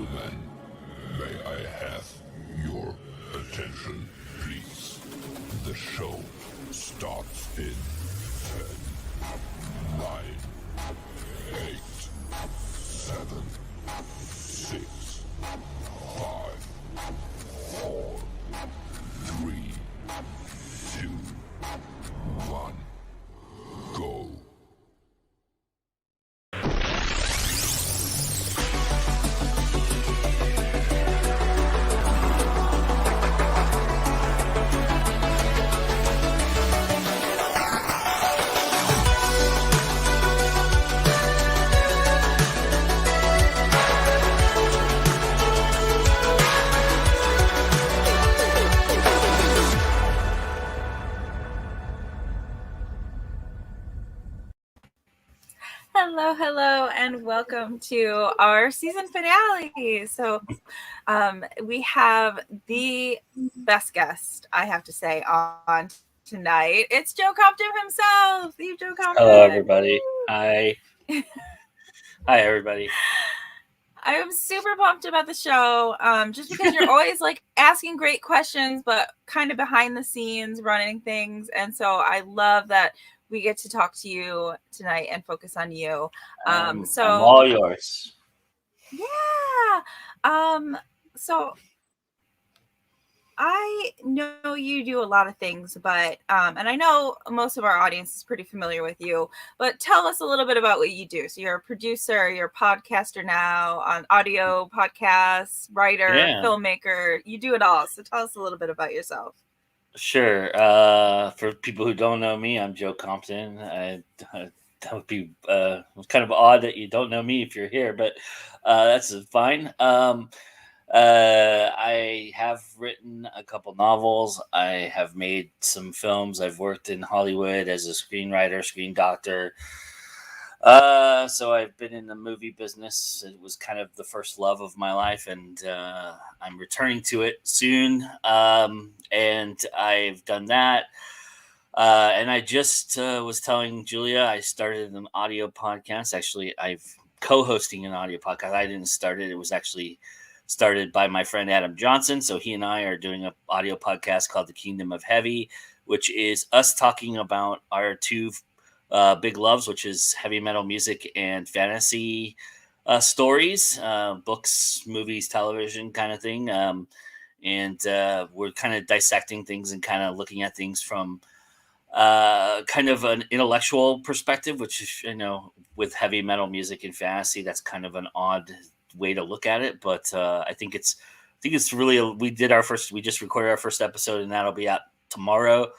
gentlemen, may I have your attention, please? The show starts in 10, 9, 8, 7, 6, 5, 4, 3, 2, 1, go. Hello, and welcome to our season finale. So we have the best guest, I have to say, on tonight. It's Joe Compton himself. Joe Compton. Hello, everybody. Hi. Hi, everybody. I am super pumped about the show, just because you're always like asking great questions, but kind of behind the scenes running things. And so I love that we get to talk to you tonight and focus on you. I'm all yours. Yeah. So I know you do a lot of things, but and I know most of our audience is pretty familiar with you, but tell us a little bit about what you do. So you're a producer, you're a podcaster now, on audio podcasts, writer, filmmaker, you do it all. So tell us a little bit about yourself. Sure. For people who don't know me, I'm Joe Compton. That would be kind of odd that you don't know me if you're here, but that's fine. I have written a couple novels. I have made some films. I've worked in Hollywood as a screenwriter, screen doctor. So I've been in the movie business. It was kind of the first love of my life, and I'm returning to it soon. And I've done that. And I just was telling Julia I started an audio podcast. Actually, I've co-hosting an audio podcast. I didn't start it. It was actually started by my friend Adam Johnson. So he and I are doing an audio podcast called The Kingdom of Heavy, which is us talking about our two big loves, which is heavy metal music and fantasy stories, books, movies, television kind of thing. And we're kind of dissecting things and kind of looking at things from kind of an intellectual perspective, which is, with heavy metal music and fantasy, that's kind of an odd way to look at it. But I think it's really, we just recorded our first episode, and that'll be out tomorrow.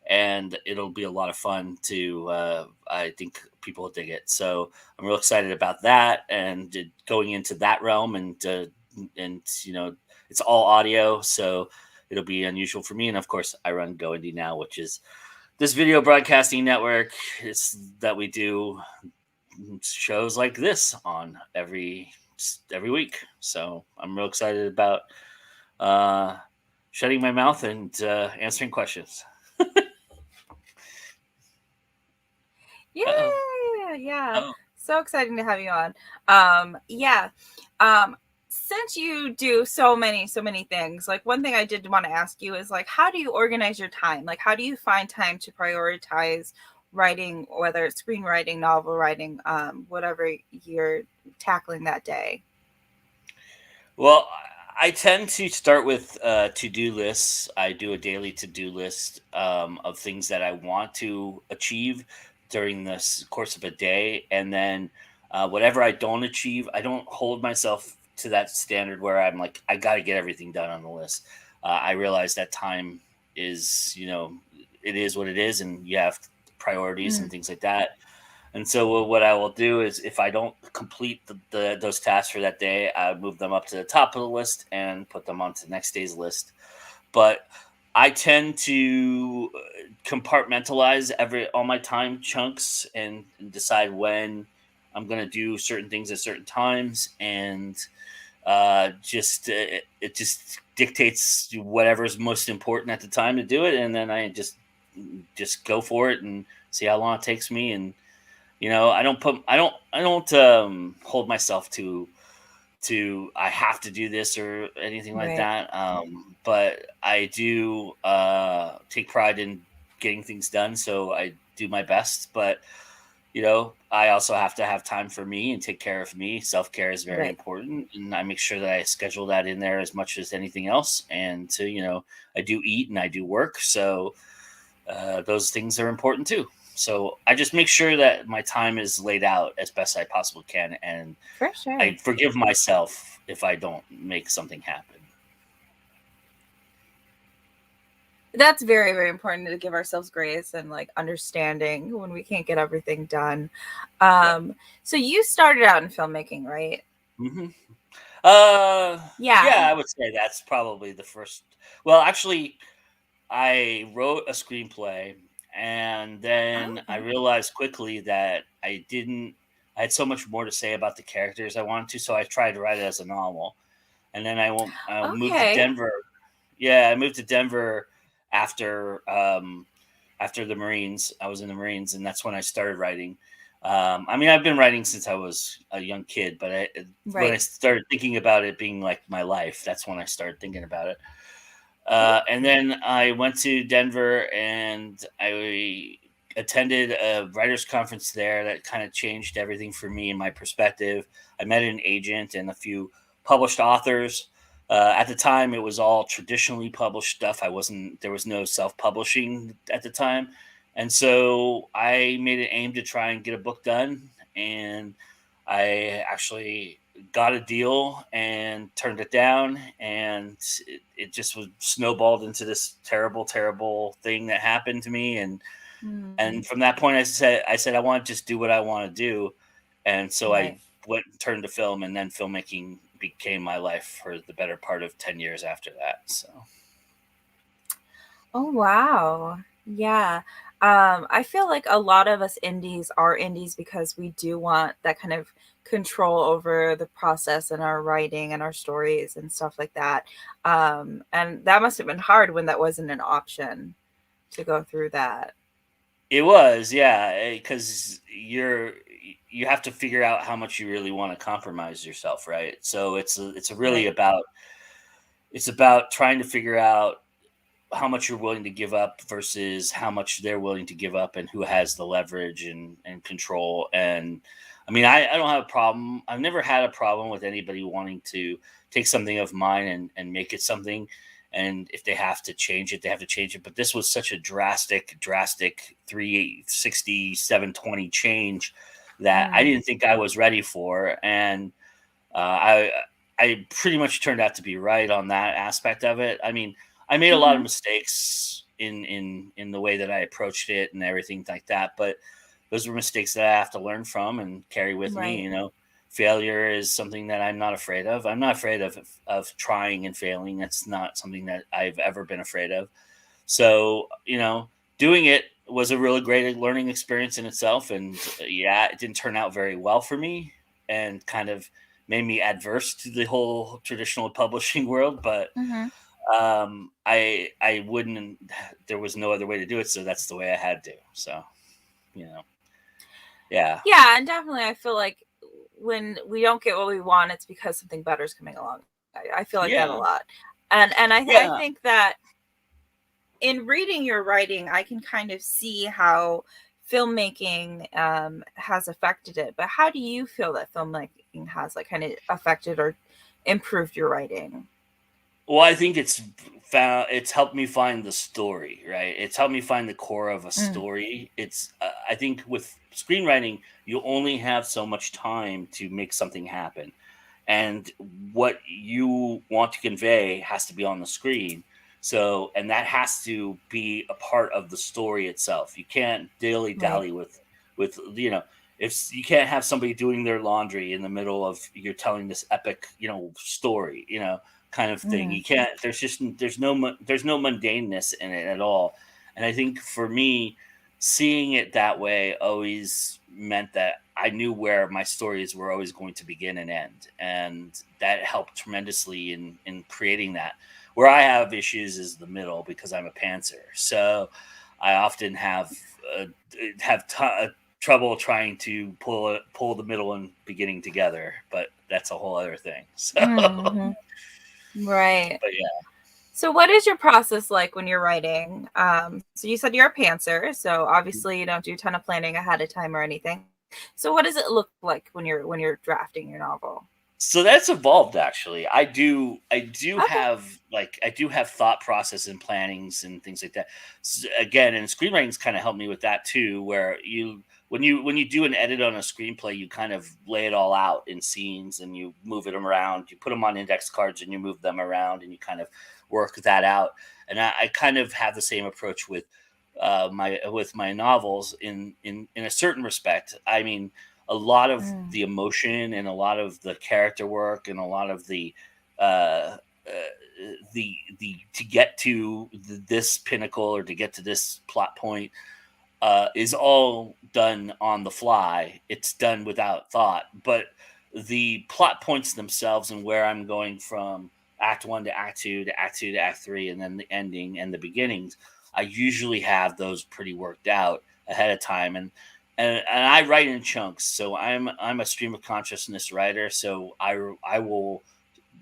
And it'll be a lot of fun to, I think people will dig it. So I'm real excited about that and going into that realm, and it's all audio. So it'll be unusual for me. And of course I run GoIndieNow, which is this video broadcasting network that we do shows like this on every week. So I'm real excited about shutting my mouth and answering questions. Yeah. So exciting to have you on. Since you do so many things, like one thing I did want to ask you is like, how do you organize your time? Like, how do you find time to prioritize writing, whether it's screenwriting, novel writing, whatever you're tackling that day? Well, I tend to start with to-do lists. I do a daily to-do list of things that I want to achieve during this course of a day. And then whatever I don't achieve, I don't hold myself to that standard where I'm like, I got to get everything done on the list. I realize that time is, it is what it is, and you have priorities and things like that. And so what I will do is, if I don't complete those tasks for that day, I move them up to the top of the list and put them onto the next day's list. But I tend to compartmentalize all my time chunks and decide when I'm going to do certain things at certain times, and it just dictates whatever's most important at the time to do it, and then I just go for it and see how long it takes me. And I don't hold myself to I have to do this or anything like Right. that. But I do take pride in getting things done, so I do my best. But I also have to have time for me and take care of me. Self-care is very Right. important, and I make sure that I schedule that in there as much as anything else. And I do eat and I do work, so those things are important too. So I just make sure that my time is laid out as best I possibly can, and For sure. I forgive myself if I don't make something happen. That's very, very important to give ourselves grace and like understanding when we can't get everything done. Yeah. So you started out in filmmaking, right? hmm Yeah. yeah, I would say that's probably the first. Well, actually, I wrote a screenplay, and then I Okay. realized quickly that I had so much more to say about the characters I wanted to, so I tried to write it as a novel. And then I moved to Okay. Denver. Yeah, I moved to Denver after after the Marines. I was in the Marines, and that's when I started writing. I mean, I've been writing since I was a young kid, but when I Right. started thinking about it being like my life, that's when I started thinking about it. And then I went to Denver and I attended a writers conference there that kind of changed everything for me and my perspective. I met an agent and a few published authors. At the time, it was all traditionally published stuff. There was no self publishing at the time. And so I made an aim to try and get a book done. And I actually got a deal and turned it down, and it just was snowballed into this terrible, terrible thing that happened to me. And Mm, from that point, I said I want to just do what I want to do, and so I right. went and turned to film, and then filmmaking became my life for the better part of 10 years after that. So Oh, wow. Yeah. I feel like a lot of us indies are indies because we do want that kind of control over the process and our writing and our stories and stuff like that. And that must have been hard when that wasn't an option to go through that. it was, yeah, because you have to figure out how much you really want to compromise yourself, right? So it's really Right. about trying to figure out how much you're willing to give up versus how much they're willing to give up and who has the leverage and control. And I mean, I don't have a problem. I've never had a problem with anybody wanting to take something of mine and make it something. And if they have to change it, they have to change it. But this was such a drastic 360, 720 change that I Mm, didn't think I was ready for. And I pretty much turned out to be right on that aspect of it. I mean, I made a lot of hmm. mistakes in the way that I approached it and everything like that, but those were mistakes that I have to learn from and carry with me. Right. Failure is something that I'm not afraid of. I'm not afraid of trying and failing. That's not something that I've ever been afraid of. So, doing it was a really great learning experience in itself. And yeah, it didn't turn out very well for me and kind of made me adverse to the whole traditional publishing world. But Hmm. I wouldn't. There was no other way to do it, so that's the way I had to. So, you know, yeah, Yeah, and definitely I feel like when we don't get what we want, it's because something better is coming along. I feel like that a yeah, lot. And I yeah. think that in reading your writing, I can kind of see how filmmaking has affected it. But how do you feel that filmmaking has like kind of affected or improved your writing? Well, I think it's helped me find the story, right? It's helped me find the core of a Mm, story. It's I think with screenwriting, you only have so much time to make something happen, and what you want to convey has to be on the screen. So, and that has to be a part of the story itself. You can't dilly right. dally with if you can't have somebody doing their laundry in the middle of you're telling this epic story, kind of thing. Mm, You can't. There's no mundaneness in it at all. And I think for me, seeing it that way always meant that I knew where my stories were always going to begin and end, and that helped tremendously in creating that. Where I have issues is the middle because I'm a pantser, so I often have trouble trying to pull the middle and beginning together, but that's a whole other thing. So, Right. but yeah. So what is your process like when you're writing? So you said you're a pantser, so obviously you don't do a ton of planning ahead of time or anything. So what does it look like when you're drafting your novel? So that's evolved actually. I do Okay. have thought process and plannings and things like that. Again, and screenwriting's kind of helped me with that too, where when you do an edit on a screenplay, you kind of lay it all out in scenes and you move it around. You put them on index cards and you move them around and you kind of work that out. And I kind of have the same approach with my novels in a certain respect. I mean, a lot of the emotion and a lot of the character work and a lot of the to get to this pinnacle or to get to this plot point is all done on the fly. It's done without thought, but the plot points themselves and where I'm going from act 1 to act 2 to act 2 to act 3 and then the ending and the beginnings, I usually have those pretty worked out ahead of time. And I write in chunks. So I'm a stream of consciousness writer. So I will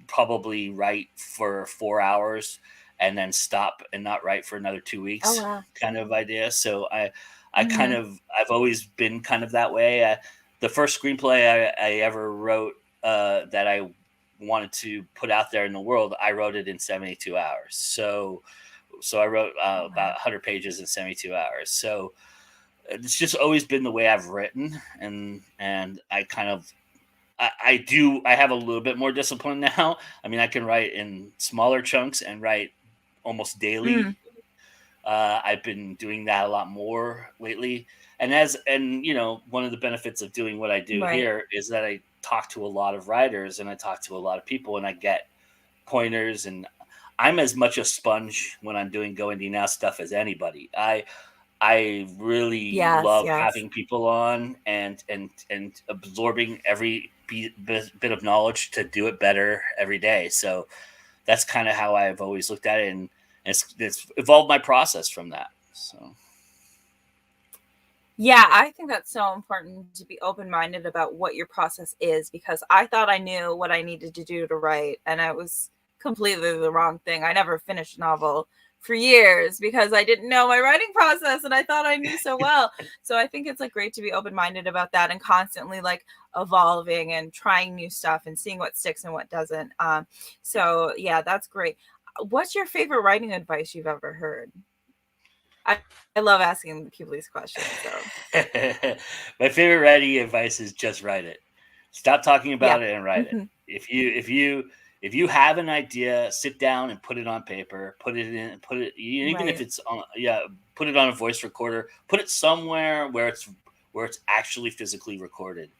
probably write for 4 hours and then stop and not write for another 2 weeks. Oh, wow. Kind of idea. So I've always been kind of that way. The first screenplay I ever wrote that I wanted to put out there in the world, I wrote it in 72 hours. So I wrote about 100 pages in 72 hours. So it's just always been the way I've written, and I kind of I have a little bit more discipline now. I mean, I can write in smaller chunks and write almost daily. I've been doing that a lot more lately, and one of the benefits of doing what I do here is that I talk to a lot of writers and I talk to a lot of people and I get pointers, and I'm as much a sponge when I'm doing GoIndieNow stuff as anybody. I really love having people on and absorbing every bit of knowledge to do it better every day. So that's kind of how I've always looked at it, and it's evolved my process from that. So. Yeah, I think that's so important to be open-minded about what your process is, because I thought I knew what I needed to do to write, and I was completely the wrong thing. I never finished a novel for years because I didn't know my writing process and I thought I knew so well. So I think it's like great to be open-minded about that and constantly like evolving and trying new stuff and seeing what sticks and what doesn't. So yeah, that's great. What's your favorite writing advice you've ever heard? I love asking people these questions. So. My favorite writing advice is just write it. Stop talking about it and write it. If you have an idea, sit down and put it on paper. Put it even if it's on put it on a voice recorder. Put it somewhere where it's actually physically recorded,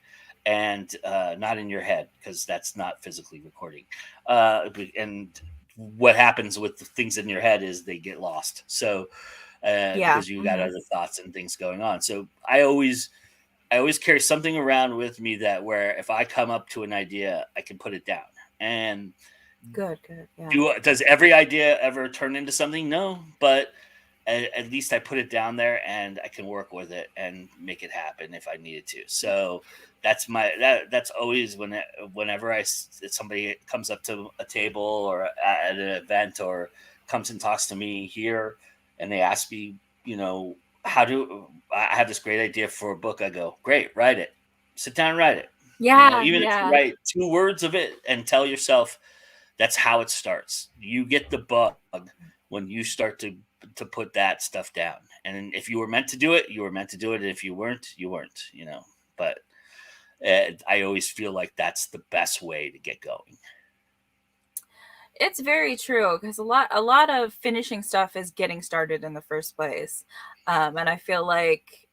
and not in your head, because that's not physically recording. And what happens with the things in your head is they get lost. So because you got other thoughts and things going on. So I always carry something around with me that where if I come up to an idea, I can put it down. And good. Yeah. Does every idea ever turn into something? No, but at least I put it down there and I can work with it and make it happen if I needed to. So that's always whenever somebody comes up to a table or at an event or comes and talks to me here and they ask me, I have this great idea for a book. I go, great, write it. Sit down and write it. Yeah. Even if you write 2 words of it and tell yourself that's how it starts. You get the bug when you start to put that stuff down. And if you were meant to do it, you were meant to do it. And if you weren't, you weren't, But I always feel like that's the best way to get going. It's very true, because a lot of finishing stuff is getting started in the first place. And I feel like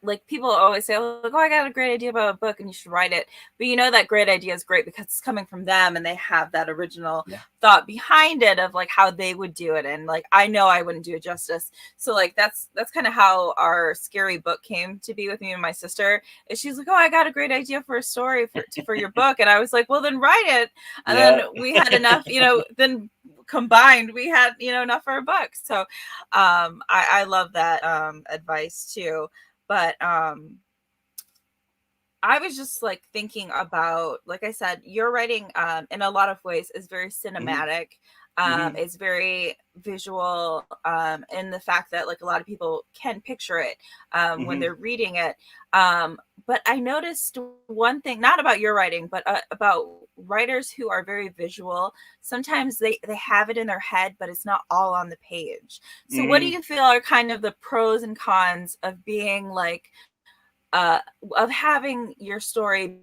like people always say, like, I got a great idea about a book and you should write it. But that great idea is great because it's coming from them and they have that original thought behind it of like how they would do it. And like, I know I wouldn't do it justice. So like, that's kind of how our scary book came to be with me and my sister. And she's like, I got a great idea for a story for your book. And I was like, well, then write it. And then we had enough, then combined, we had, enough for $1. So I love that advice too. But I was just like thinking about, like I said, your writing in a lot of ways is very cinematic. It's very visual in the fact that like a lot of people can picture it when they're reading it. But I noticed one thing, not about your writing, but about writers who are very visual. Sometimes they have it in their head, but it's not all on the page. So what do you feel are kind of the pros and cons of being like, of having your story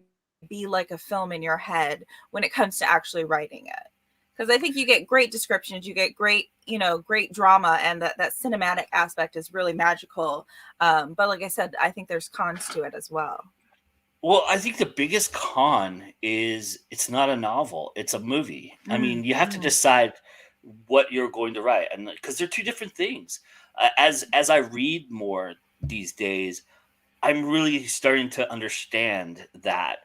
be like a film in your head when it comes to actually writing it? Because I think you get great descriptions, you get great, great drama, and that cinematic aspect is really magical. But like I said, I think there's cons to it as well. Well, I think the biggest con is it's not a novel; it's a movie. I mean, you have to decide what you're going to write, and because they're two different things. As I read more these days, I'm really starting to understand that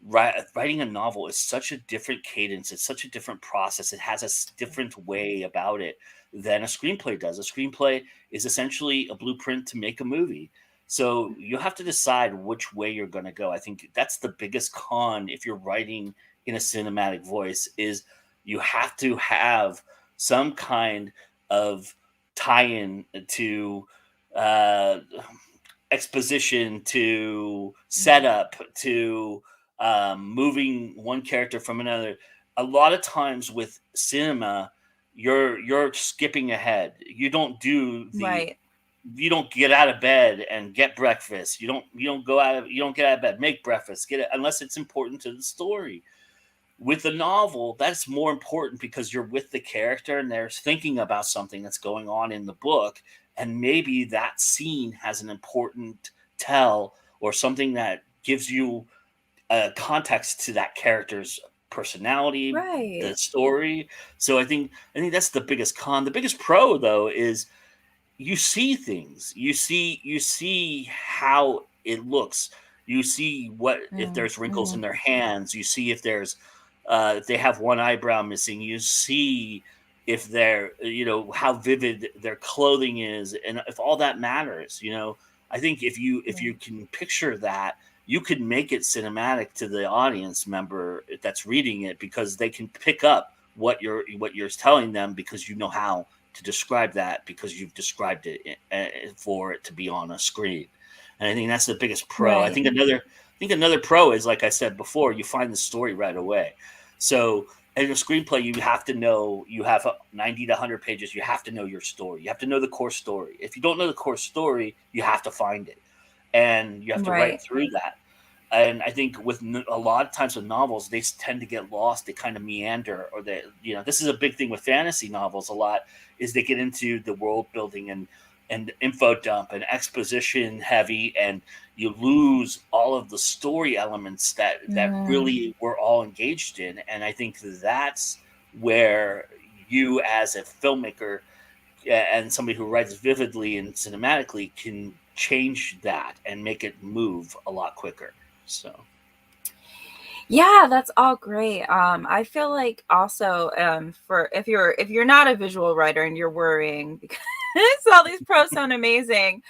writing a novel is such a different cadence. It's such a different process. It has a different way about it than a screenplay does. A screenplay is essentially a blueprint to make a movie. So you have to decide which way you're going to go. I think that's the biggest con if you're writing in a cinematic voice is you have to have some kind of tie-in to exposition, to setup, to moving one character from another. A lot of times with cinema, you're skipping ahead. You don't do the Right. You don't get out of bed and get breakfast. You don't get out of bed, make breakfast, get it unless it's important to the story. With a novel, that's more important because you're with the character and they're thinking about something that's going on in the book, and maybe that scene has an important tell or something that gives you a context to that character's personality, Right. the story. So I think that's the biggest con. The biggest pro though is you see things. You see how it looks. You see what if there's wrinkles in their hands. You see if there's if they have one eyebrow missing. You see if they're how vivid their clothing is, and if all that matters. I think if you can picture that, you can make it cinematic to the audience member that's reading it because they can pick up what you're telling them because you know how to describe that because you've described it for it to be on a screen. And I think that's the biggest pro. Right. I think another pro is, like I said before, you find the story right away. So in a screenplay, you have to know, you have 90 to 100 pages. You have to know your story. You have to know the core story. If you don't know the core story, you have to find it. And you have to write through that. And I think with a lot of times with novels, they tend to get lost. They kind of meander, or this is a big thing with fantasy novels a lot, is they get into the world building and info dump and exposition heavy, and you lose all of the story elements that really we're all engaged in. And I think that's where you as a filmmaker and somebody who writes vividly and cinematically can change that and make it move a lot quicker. So Yeah, that's all great. I feel like also for if you're not a visual writer and you're worrying because all these pros sound amazing.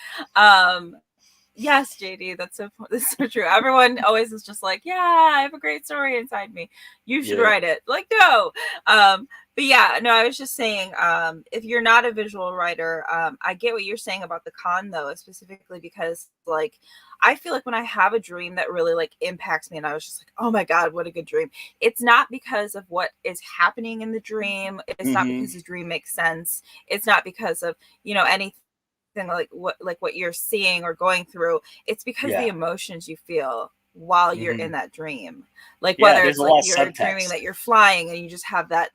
Yes, JD, that's so true. Everyone always is just like, yeah, I have a great story inside me. You should write it. Like, no. But yeah, no, I was just saying, if you're not a visual writer, I get what you're saying about the con though, specifically because like, I feel like when I have a dream that really like impacts me and I was just like, oh my God, what a good dream. It's not because of what is happening in the dream. It's not because the dream makes sense. It's not because of, anything like what you're seeing or going through. It's because the emotions you feel while you're in that dream, like whether it's like you're dreaming that you're flying and you just have that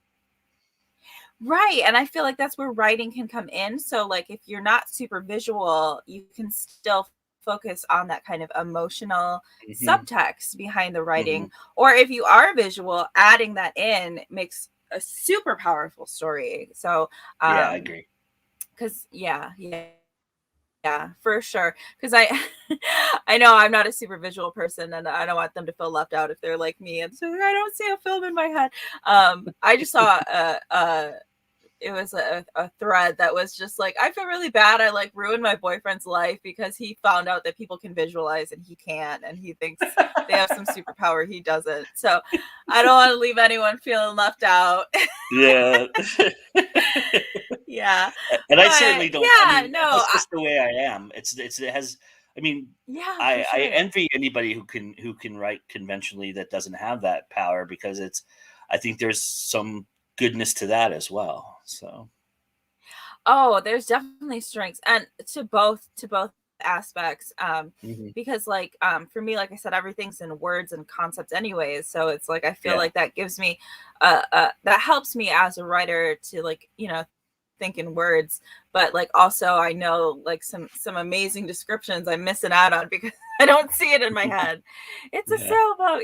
right. And I feel like that's where writing can come in. So like if you're not super visual, you can still focus on that kind of emotional subtext behind the writing. Or if you are visual, adding that in makes a super powerful story. So I agree. Because yeah, for sure. Because I know I'm not a super visual person, and I don't want them to feel left out if they're like me. And so I don't see a film in my head. I just saw a thread that was just like, I feel really bad. I like ruined my boyfriend's life because he found out that people can visualize and he can't, and he thinks they have some superpower he doesn't. So I don't want to leave anyone feeling left out. Yeah. Yeah. And I certainly don't. I Yeah, mean, no, that's just the way I am. It has. I mean, yeah, for I sure. envy anybody who can write conventionally that doesn't have that power, because I think there's some goodness to that as well. So Oh, there's definitely strengths, and to both aspects. mhm. Because like for me, like I said, everything's in words and concepts anyways. So it's like I feel Yeah, like that gives me that helps me as a writer to, like, think in words, but like also I know like some amazing descriptions I'm missing out on because I don't see it in my head. It's a yeah. sailboat.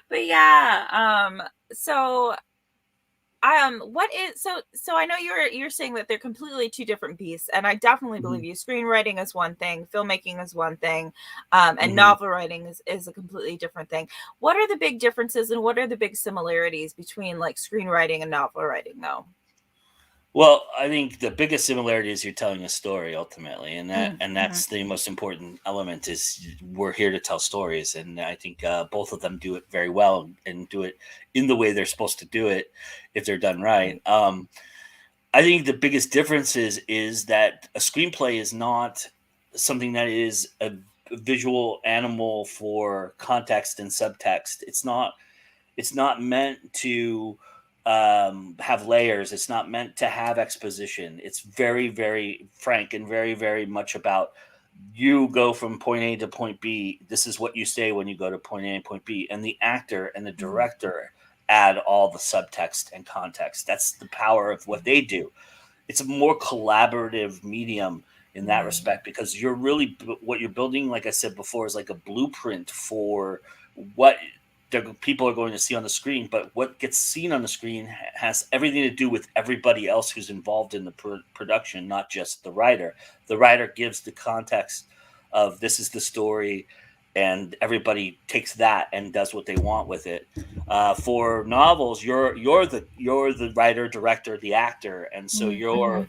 But yeah, so what is so I know you're saying that they're completely two different beasts, and I definitely believe Mhm, you. Screenwriting is one thing, filmmaking is one thing, and mhm. novel writing is a completely different thing. What are the big differences and what are the big similarities between like screenwriting and novel writing though? Well, I think the biggest similarity is you're telling a story ultimately, and Mm-hmm. that's the most important element. Is we're here to tell stories, and I think both of them do it very well and do it in the way they're supposed to do it if they're done right. Right. I think the biggest difference is that a screenplay is not something that is a visual animal for context and subtext. It's not meant to have layers. It's not meant to have exposition. It's very, very frank and very, very much about you go from point A to point B. This is what you say when you go to point A and point B. And the actor and the Mm-hmm. director add all the subtext and context. That's the power of what they do. It's a more collaborative medium in that Right. respect, because you're really what you're building, like I said before, is like a blueprint for what people are going to see on the screen. But what gets seen on the screen has everything to do with everybody else who's involved in the production, not just the writer. The writer gives the context of this is the story, and everybody takes that and does what they want with it. For novels, you're the writer, director, the actor, and so Mm-hmm.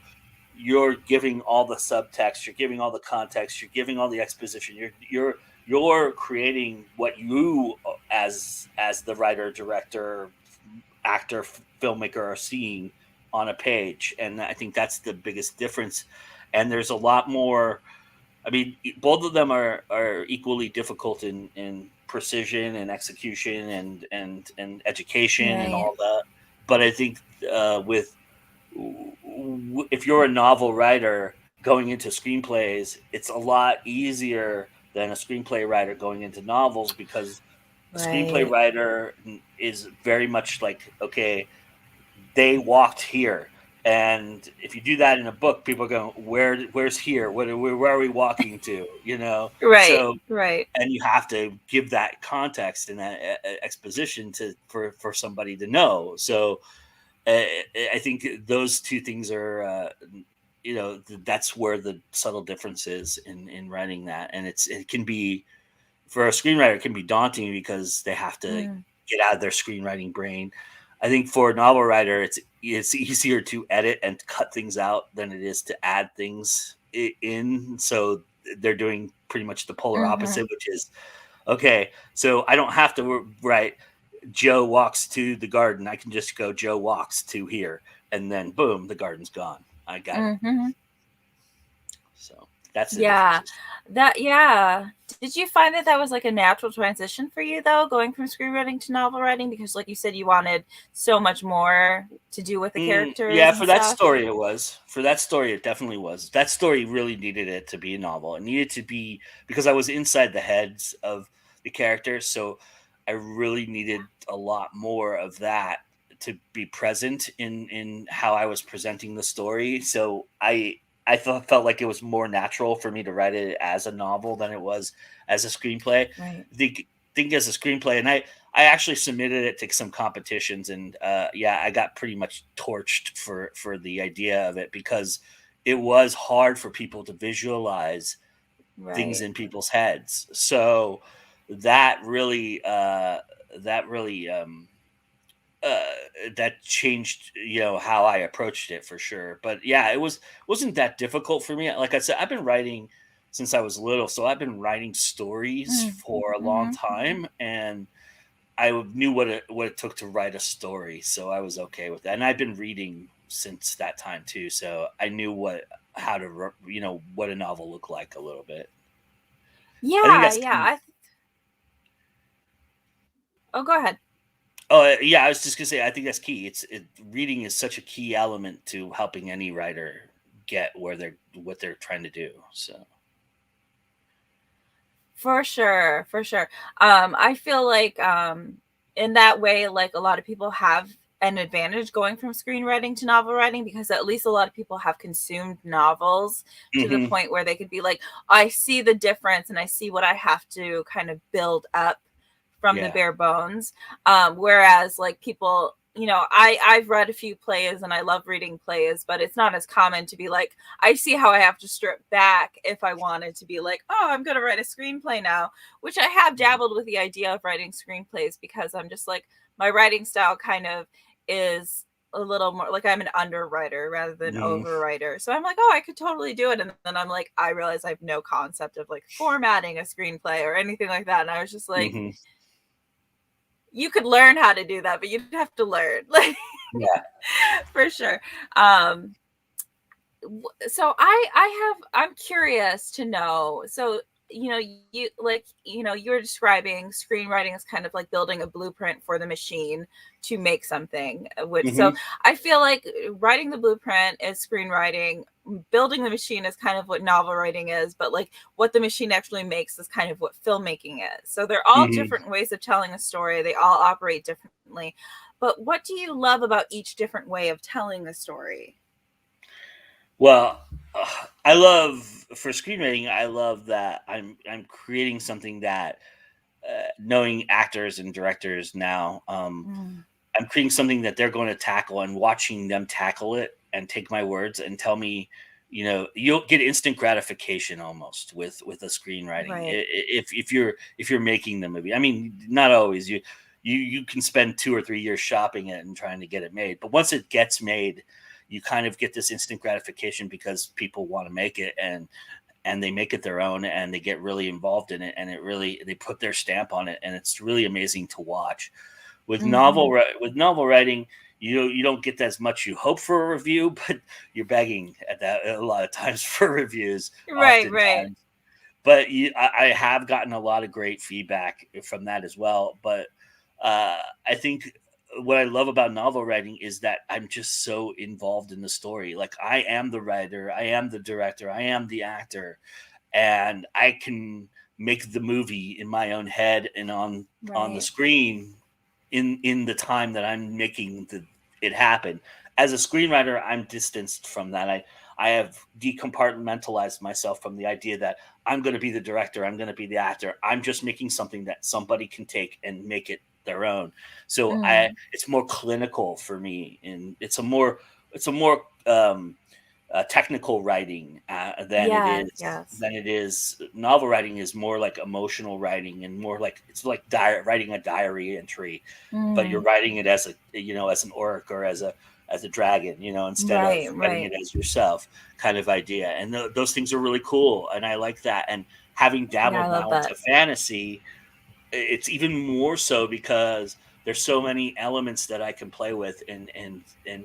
you're giving all the subtext, you're giving all the context, you're giving all the exposition. You're creating what you as the writer, director, actor, filmmaker are seeing on a page, and I think that's the biggest difference. And there's a lot more. I mean, both of them are equally difficult in precision and execution and education and Right. all that. But I think with if you're a novel writer going into screenplays, it's a lot easier than a screenplay writer going into novels, because a screenplay Right. writer is very much like, okay, they walked here. And if you do that in a book, people are going, where's here? Where are we walking to? You know? Right. So, Right. and you have to give that context and that exposition for somebody to know. So uh, I think those two things are, that's where the subtle difference is in writing that. And it can be, for a screenwriter, it can be daunting because they have to Mm. get out of their screenwriting brain. I think for a novel writer, it's easier to edit and cut things out than it is to add things in. So they're doing pretty much the polar Mm-hmm. opposite, which is, okay, so I don't have to write Joe walks to the garden. I can just go Joe walks to here, and then boom, the garden's gone. I got it. Mm-hmm. So that's the Yeah. differences. Yeah. Did you find that that was like a natural transition for you though, going from screenwriting to novel writing? Because like you said, you wanted so much more to do with the characters Yeah, and for that stuff. story, it was. For that story, it definitely was. That story really needed it to be a novel. It needed to be, because I was inside the heads of the characters, so I really needed a lot more of that to be present in how I was presenting the story. So I felt like it was more natural for me to write it as a novel than it was as a screenplay. Right. Think as a screenplay, and I actually submitted it to some competitions, and yeah, I got pretty much torched for the idea of it, because it was hard for people to visualize things Right. in people's heads. So that really that changed, how I approached it for sure. But yeah, wasn't that difficult for me. Like I said, I've been writing since I was little, so I've been writing stories for a long Mm-hmm. time, and I knew what it took to write a story, so I was okay with that. And I've been reading since that time too, so I knew what a novel looked like a little bit. I think Yeah, that's yeah. key. Oh, go ahead. Oh yeah, I was just gonna say I think that's key. Reading is such a key element to helping any writer get what they're trying to do. So For sure, for sure. I feel like in that way, like a lot of people have an advantage going from screenwriting to novel writing, because at least a lot of people have consumed novels to the hmm point where they could be like, I see the difference and I see what I have to kind of build up from the yeah, bare bones. Whereas like people, I've read a few plays and I love reading plays, but it's not as common to be like, I see how I have to strip back if I wanted to be like, oh, I'm going to write a screenplay now, which I have dabbled with the idea of writing screenplays, because I'm just like, my writing style kind of is a little more like I'm an underwriter rather than hmm overwriter. So I'm like, oh, I could totally do it. And then I'm like, I realize I have no concept of like formatting a screenplay or anything like that. And I was just like, hmm you could learn how to do that, but you'd have to learn, like, yeah. for sure. So I'm curious to know. So, you like, you were describing screenwriting as kind of like building a blueprint for the machine to make something, which, so hmm I feel like writing the blueprint is screenwriting, building the machine is kind of what novel writing is, but like what the machine actually makes is kind of what filmmaking is. So they're all hmm different ways of telling a story. They all operate differently. But what do you love about each different way of telling a story? Well, I love for screenwriting. I love that I'm creating something that, knowing actors and directors now, Mm, I'm creating something that they're going to tackle, and watching them tackle it and take my words and tell me, you'll get instant gratification almost with a screenwriting. right. If you're making the movie, I mean, not always. You can spend 2 or 3 years shopping it and trying to get it made, but once it gets made, you kind of get this instant gratification because people want to make it, and they make it their own, and they get really involved in it, and they put their stamp on it, and it's really amazing to watch. Hmm. With novel writing, you don't get as much you hope for a review, but you're begging at that a lot of times for reviews, Right, right. oftentimes. But I have gotten a lot of great feedback from that as well. But I think what I love about novel writing is that I'm just so involved in the story. Like, I am the writer, I am the director, I am the actor, and I can make the movie in my own head and on the Right. screen in the time that I'm making it happen. As a screenwriter, I'm distanced from that. I have decompartmentalized myself from the idea that I'm going to be the director, I'm going to be the actor. I'm just making something that somebody can take and make it their own. So Mm. it's more clinical for me, and it's a more technical writing, Yes, yes. than it is novel writing. Is more like emotional writing, and more like it's like writing a diary entry, but you're Mm. writing it as as an orc, or as a dragon, instead of Right, writing right. it as yourself, kind of idea. And those things are really cool, and I like that. And having Yeah, I dabbled love now that. into fantasy, it's even more so because there's so many elements that I can play with, and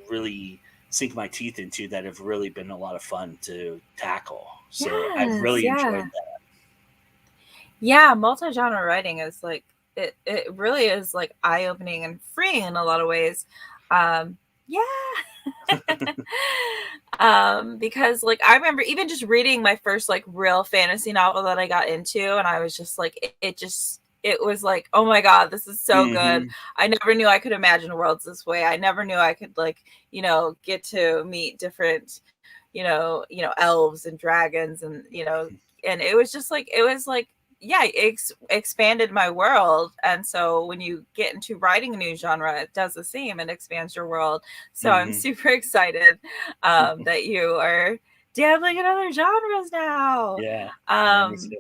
really sink my teeth into, that have really been a lot of fun to tackle. So I've Yes, really enjoyed yeah. that. Yeah, multi-genre writing is like, it really is like eye-opening and freeing in a lot of ways. Yeah. Because like I remember even just reading my first like real fantasy novel that I got into, and I was just like, it was like, oh my God, this is so good. hmm I never knew I could imagine worlds this way. I never knew I could like, get to meet different, elves and dragons, and and it was just like, it was like, yeah, it expanded my world. And so when you get into writing a new genre, it does the same and expands your world. So I'm hmm super excited that you are dabbling in other genres now. Yeah, yeah, me Um, too.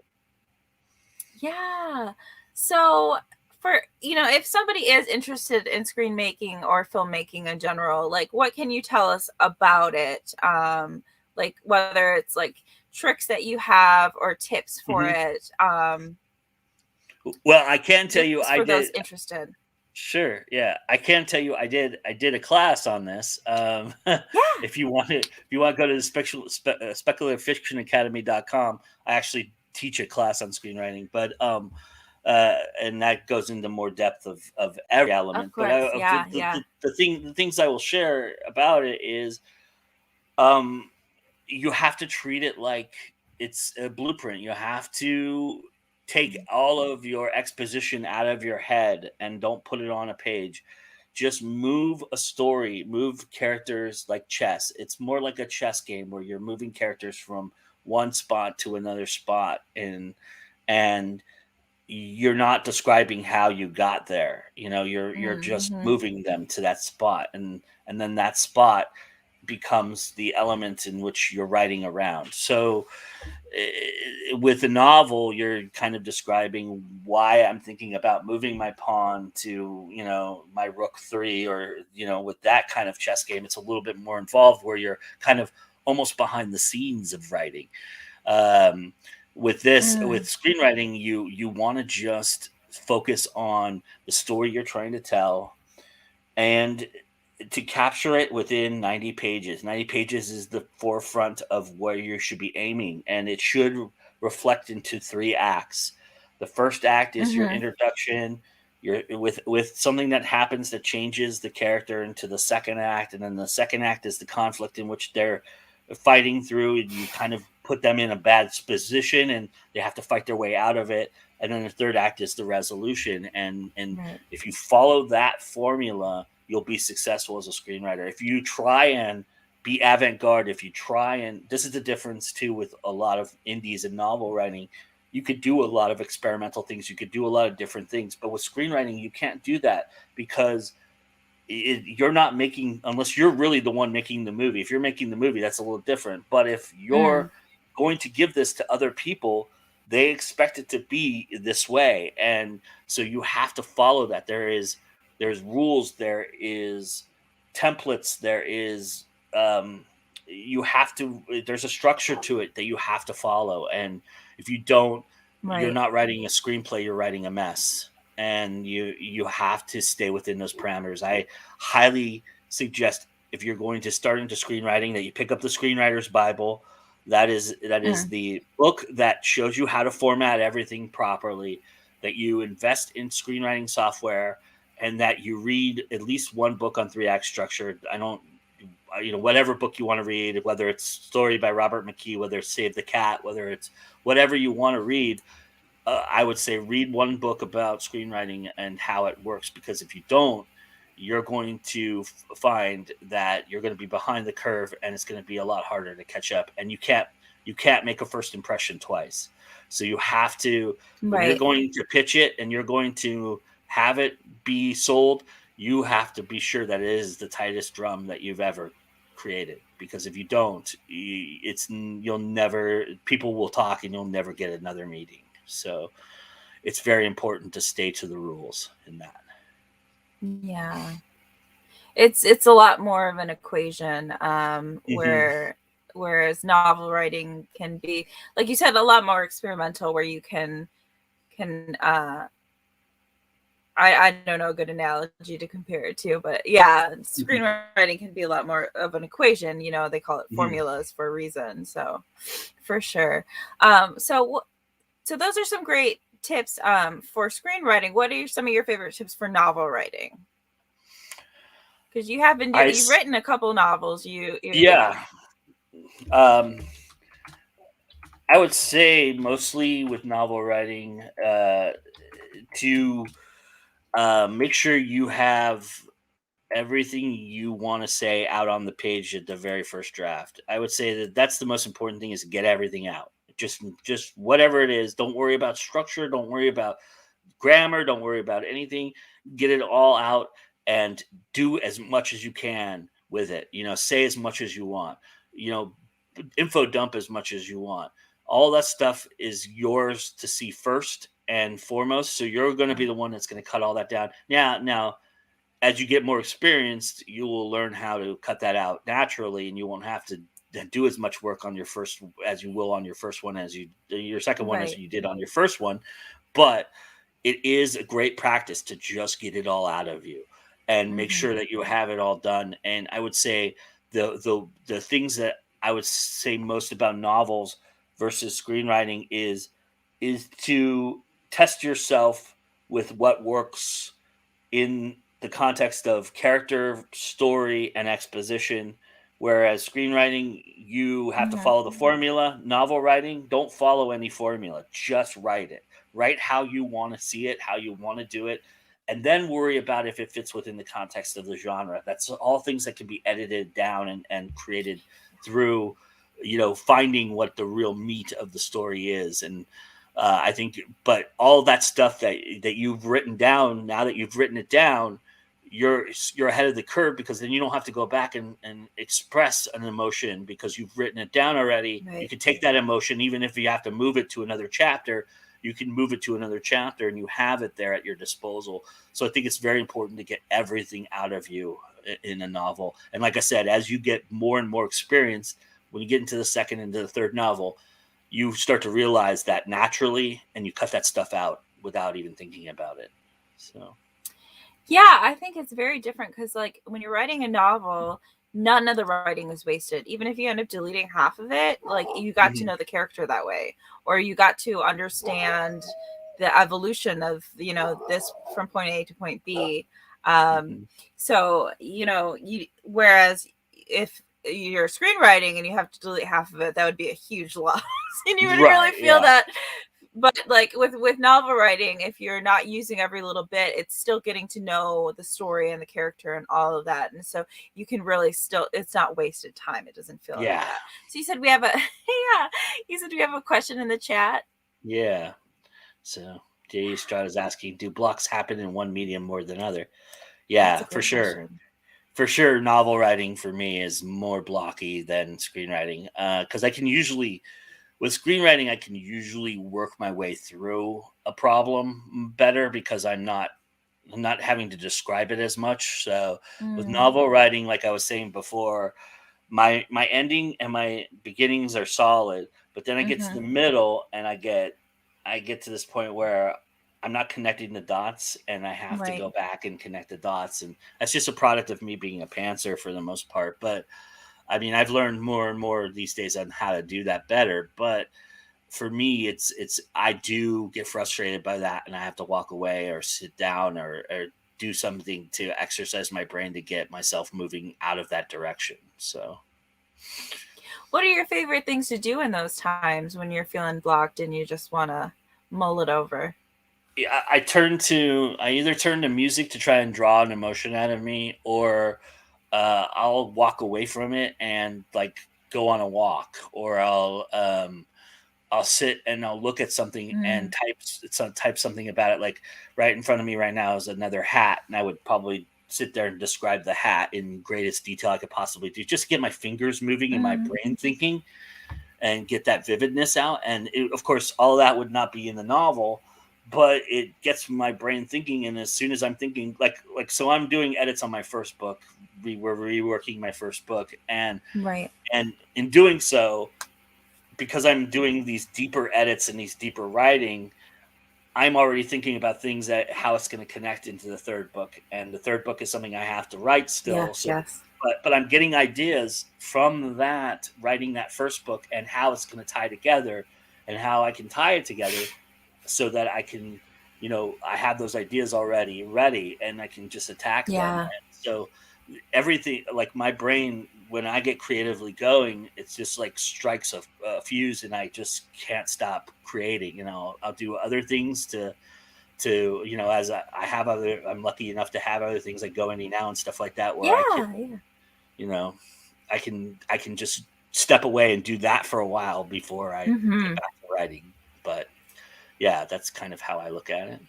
yeah. So for, if somebody is interested in screen making or filmmaking in general, like what can you tell us about it? Like whether it's like tricks that you have or tips for it. Well, I can tell you, for those interested. Sure. Yeah, I can tell you, I did a class on this. If you want to go to the speculative-fiction-academy.com, I actually teach a class on screenwriting, but and that goes into more depth of every element. Of course, But the things I will share about it is, you have to treat it like it's a blueprint. You have to take all of your exposition out of your head and don't put it on a page. Just move a story, move characters like chess. It's more like a chess game where you're moving characters from one spot to another spot, and you're not describing how you got there. You're just moving them to that spot, and then that spot becomes the element in which you're writing around. So with a novel, you're kind of describing why I'm thinking about moving my pawn to, my rook 3, or, with that kind of chess game, it's a little bit more involved where you're kind of almost behind the scenes of writing. With screenwriting, you want to just focus on the story you're trying to tell, and to capture it within 90 pages. 90 pages is the forefront of where you should be aiming, and it should reflect into 3 acts. The first act is your introduction, you're with something that happens that changes the character into the second act, and then the second act is the conflict in which they're fighting through, and you kind of put them in a bad position and they have to fight their way out of it. And then the third act is the resolution. And if you follow that formula, you'll be successful as a screenwriter. If you try and be avant-garde, this is the difference too with a lot of indies and novel writing. You could do a lot of experimental things. You could do a lot of different things, but with screenwriting, you can't do that because you're not making, unless you're really the one making the movie. If you're making the movie, that's a little different. But if you're going to give this to other people, they expect it to be this way. And so you have to follow that. There's rules, there is templates, there's a structure to it that you have to follow. And if you don't, you're not writing a screenplay, you're writing a mess. And you have to stay within those parameters. I highly suggest, if you're going to start into screenwriting, that you pick up the Screenwriter's Bible. That is the book that shows you how to format everything properly, that you invest in screenwriting software, and that you read at least one book on 3-act structure. Whatever book you want to read, whether it's Story by Robert McKee, whether it's Save the Cat, whether it's whatever you want to read, I would say read one book about screenwriting and how it works, because if you don't, you're going to find that you're going to be behind the curve, and it's going to be a lot harder to catch up. And you can't make a first impression twice. So you have to, when you're going to pitch it and you're going to have it be sold, you have to be sure that it is the tightest drum that you've ever created. Because if you don't, people will talk and you'll never get another meeting. So it's very important to stay to the rules in that. Yeah, it's a lot more of an equation, whereas novel writing can be, like you said, a lot more experimental, where you can I don't know a good analogy to compare it to, but yeah, screenwriting can be a lot more of an equation. They call it formulas for a reason. So for sure. So those are some great tips for screenwriting. What are some of your favorite tips for novel writing? Because you have been you've written a couple novels. I would say mostly with novel writing, to make sure you have everything you want to say out on the page at the very first draft. I would say that's the most important thing, is to get everything out. Just whatever it is. Don't worry about structure. Don't worry about grammar. Don't worry about anything. Get it all out and do as much as you can with it. Say as much as you want. Info dump as much as you want. All that stuff is yours to see first, and foremost. So you're going to be the one that's going to cut all that down. Now, as you get more experienced, you will learn how to cut that out naturally, and you won't have to do as much work on your first as you will on your first one as your second one as Right. you did on your first one. But it is a great practice to just get it all out of you and make Mhm. sure that you have it all done. And I would say the things that I would say most about novels versus screenwriting is to test yourself with what works in the context of character, story, and exposition. Whereas screenwriting, you have to Mhm. follow the formula. Novel writing, don't follow any formula. Just write it. Write how you want to see it, how you want to do it, and then worry about if it fits within the context of the genre. That's all things that can be edited down and created through, finding what the real meat of the story is. And I think, but all that stuff that you've written down, now that you've written it down, you're ahead of the curve, because then you don't have to go back and express an emotion because you've written it down already. You Right. can take that emotion, even if you have to move it to another chapter, you can move it to another chapter and you have it there at your disposal. So I think it's very important to get everything out of you in a novel. And like I said, as you get more and more experience, when you get into the second and the third novel, you start to realize that naturally, and you cut that stuff out without even thinking about it. So Yeah, I think it's very different because, like, when you're writing a novel, none of the writing is wasted. Even if you end up deleting half of it, like, you got to mhm. know the character that way, or you got to understand the evolution of, this from point A to point B. Um, Mhm. so, whereas if you're screenwriting and you have to delete half of it, that would be a huge loss. And you would really Right, feel yeah. that. But like with novel writing, if you're not using every little bit, it's still getting to know the story and the character and all of that. And so you can really still, it's not wasted time. It doesn't feel like Yeah. that. So you said we have a yeah, you said we have a question in the chat. Yeah. So J. Estrada's asking, do blocks happen in one medium more than other? That's Yeah, a for great sure. question. For sure, novel writing for me is more blocky than screenwriting. Because I can usually, with screenwriting, I can usually work my way through a problem better because I'm not having to describe it as much. So with Mm, novel writing, like I was saying before, my ending and my beginnings are solid, but then I get to mm-hmm. the middle and I get to this point where I'm not connecting the dots, and I have to Right. go back and connect the dots, and that's just a product of me being a pantser for the most part. But I mean, I've learned more and more these days on how to do that better. But for me, it's I do get frustrated by that, and I have to walk away or sit down or do something to exercise my brain to get myself moving out of that direction. So What are your favorite things to do in those times when you're feeling blocked and you just want to mull it over? yeah, I either turn to music to try and draw an emotion out of me, or I'll walk away from it and like go on a walk, or I'll sit and I'll look at something and Mm, type something about it. Like right in front of me right now is another hat, and I would probably sit there and describe the hat in greatest detail I could possibly do, just get my fingers moving and my mm, brain thinking and get that vividness out. And of course, all of that would not be in the novel, but it gets my brain thinking. And as soon as I'm thinking, so I'm doing edits on my first book. We're reworking my first book, right. and in doing so, because I'm doing these deeper edits and these deeper writing, I'm already thinking about things that how it's going to connect into the third book, and the third book is something I have to write still. Yes, So, yes. but I'm getting ideas from that writing that first book and how it's going to tie together, and how I can tie it together so that I can, I have those ideas already ready and I can just attack them. Yeah. And so everything, like my brain, when I get creatively going, it's just like strikes a fuse, and I just can't stop creating. I'll do other things to as I have other, I'm lucky enough to have other things like GoIndieNow and stuff like that, where I can, Yeah, yeah. you know I can just step away and do that for a while before I get Hmm. back to writing. But yeah, that's kind of how I look at it.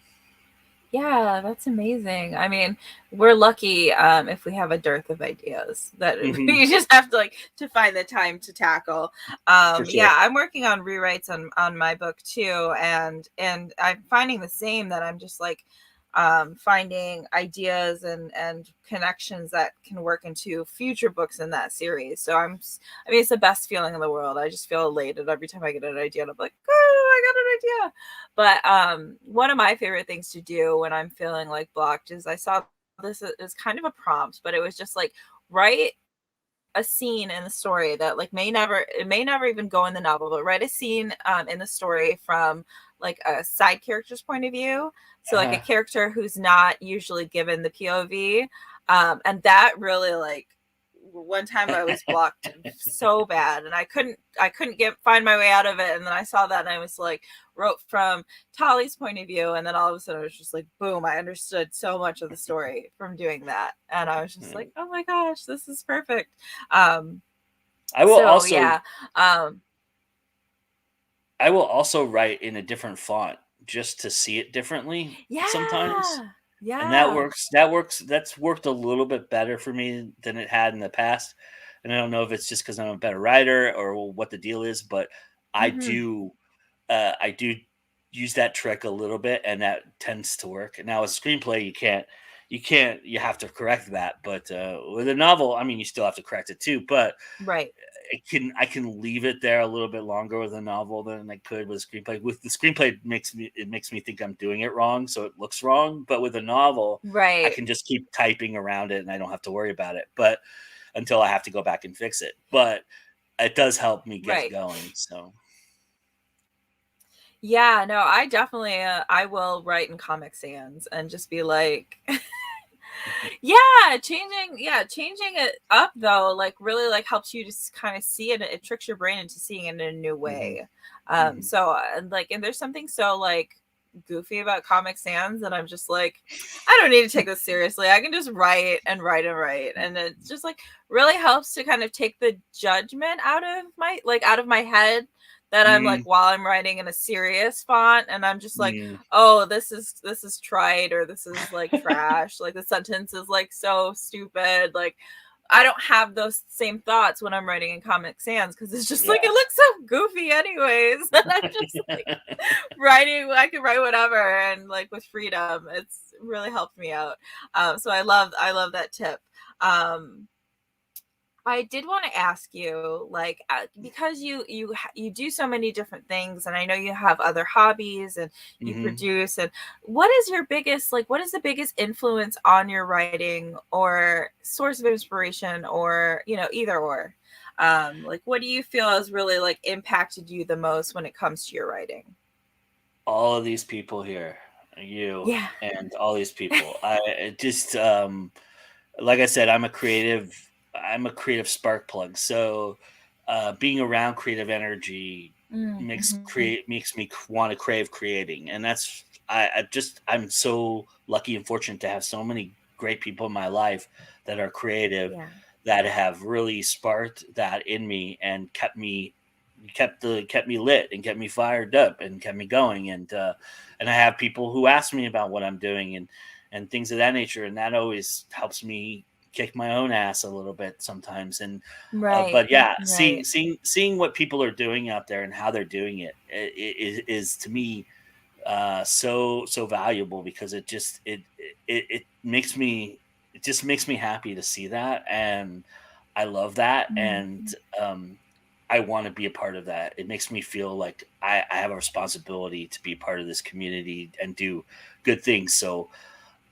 Yeah, that's amazing. I mean, we're lucky if we have a dearth of ideas that Hmm. we just have to to find the time to tackle. For sure. Yeah, I'm working on rewrites on my book too, and I'm finding the same, that I'm just finding ideas and connections that can work into future books in that series. So I mean, it's the best feeling in the world. I just feel elated every time I get an idea, and I'm like, oh, I got an idea. But one of my favorite things to do when I'm feeling blocked is, I saw this is kind of a prompt, but it was just write a scene in the story that it may never even go in the novel, but write a scene in the story from a side character's point of view. So a Uh-huh. character who's not usually given the POV. And that really one time I was blocked so bad, and I couldn't find my way out of it. And then I saw that, and I was wrote from Tali's point of view, and then all of a sudden it was just boom, I understood so much of the story from doing that, and I was just oh my gosh, this is perfect. I will So also yeah. I will also write in a different font just to see it differently sometimes. Yeah. And that Yeah. works. That works. That's worked a little bit better for me than it had in the past. And I don't know if it's just because I'm a better writer or what the deal is, but I Hmm. do I do use that trick a little bit, and that tends to work. Now, as a screenplay, you have to correct that. But with a novel, I mean, you still have to correct it too. But Right. I can leave it there a little bit longer with a novel than I could with a screenplay. With the screenplay, it makes me think I'm doing it wrong, so it looks wrong. But with a novel, I Right. can just keep typing around it, and I don't have to worry about it. But until I have to go back and fix it, but it does help me get Right. going. So Yeah, no, I definitely I will write in Comic Sans and just be changing it up though, really helps you to kind of see it. It tricks your brain into seeing it in a new hmm way. hmm So and there's something so goofy about Comic Sans, and I'm just I don't need to take this seriously. I can just write and write and write, and it just really helps to kind of take the judgment out of my head, that I'm hmm while I'm writing in a serious font, and I'm just hmm oh, this is trite, or this is trash, the sentence is so stupid. I don't have those same thoughts when I'm writing in Comic Sans, because it's just yeah. it looks so goofy anyways. And I'm just writing, I can write whatever, and with freedom, it's really helped me out. So I love that tip. um I did want to ask you, because you do so many different things, and I know you have other hobbies, and you hmm produce. And what is the biggest influence on your writing, or source of inspiration, or either or? What do you feel has really impacted you the most when it comes to your writing? All of these people here, you Yeah. and all these people. I it just like I said, I'm a creative spark plug. So being around creative energy Mm-hmm. makes me want to crave creating, and that's I'm so lucky and fortunate to have so many great people in my life that are creative, Yeah. that have really sparked that in me and kept me lit and kept me fired up and kept me going. And I have people who ask me about what I'm doing and things of that nature, and that always helps me kick my own ass a little bit sometimes. And Right. but yeah, Right. seeing what people are doing out there and how they're doing is to me so valuable, because it makes me it just makes me happy to see that, and I love that. And Mhm. um I want to be a part of that. It makes me feel like I have a responsibility to be part of this community and do good things. So